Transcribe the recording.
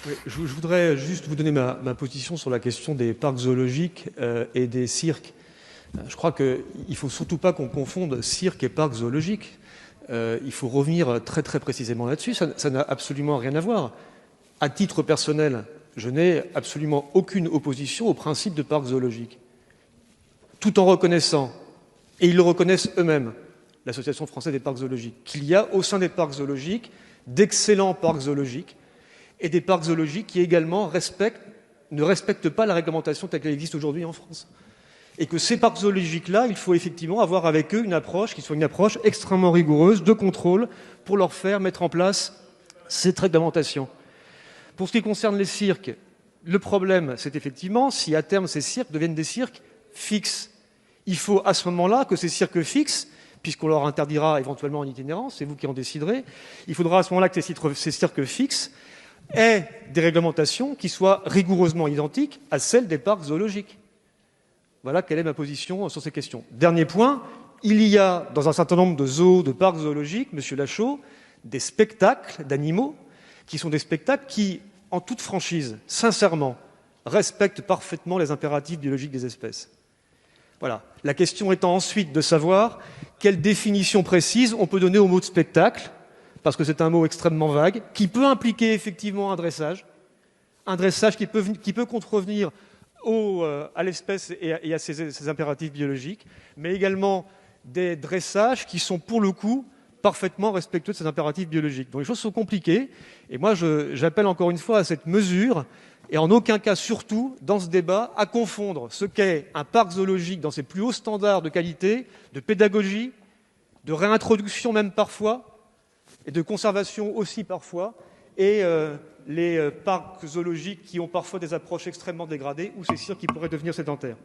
Oui, je voudrais juste vous donner ma position sur la question des parcs zoologiques et des cirques. Je crois qu'il ne faut surtout pas qu'on confonde cirque et parcs zoologiques. Il faut revenir très très précisément là-dessus. Ça n'a absolument rien à voir. À titre personnel, je n'ai absolument aucune opposition au principe de parcs zoologiques. Tout en reconnaissant, et ils le reconnaissent eux-mêmes, l'Association française des parcs zoologiques, qu'il y a au sein des parcs zoologiques d'excellents parcs zoologiques et des parcs zoologiques qui également ne respectent pas la réglementation telle qu'elle existe aujourd'hui en France. Et que ces parcs zoologiques-là, il faut effectivement avoir avec eux une approche qui soit une approche extrêmement rigoureuse de contrôle pour leur faire mettre en place cette réglementation. Pour ce qui concerne les cirques, le problème, c'est effectivement si à terme ces cirques deviennent des cirques fixes. Il faut à ce moment-là que ces cirques fixes, puisqu'on leur interdira éventuellement en itinérance, c'est vous qui en déciderez, il faudra à ce moment-là que ces cirques fixes aient des réglementations qui soient rigoureusement identiques à celles des parcs zoologiques. Voilà quelle est ma position sur ces questions. Dernier point, il y a dans un certain nombre de zoos, de parcs zoologiques, Monsieur Lachaud, des spectacles d'animaux qui sont des spectacles qui, en toute franchise, sincèrement, respectent parfaitement les impératifs biologiques des espèces. Voilà. La question étant ensuite de savoir quelle définition précise on peut donner au mot de spectacle, parce que c'est un mot extrêmement vague, qui peut impliquer effectivement un dressage qui peut contrevenir à l'espèce et à ses impératifs biologiques, mais également des dressages qui sont pour le coup parfaitement respectueux de ces impératifs biologiques. Donc les choses sont compliquées, et moi j'appelle encore une fois à cette mesure, et en aucun cas surtout dans ce débat à confondre ce qu'est un parc zoologique dans ses plus hauts standards de qualité, de pédagogie, de réintroduction même parfois, et de conservation aussi parfois, et les parcs zoologiques qui ont parfois des approches extrêmement dégradées ou ces cirques qui pourraient devenir sédentaires.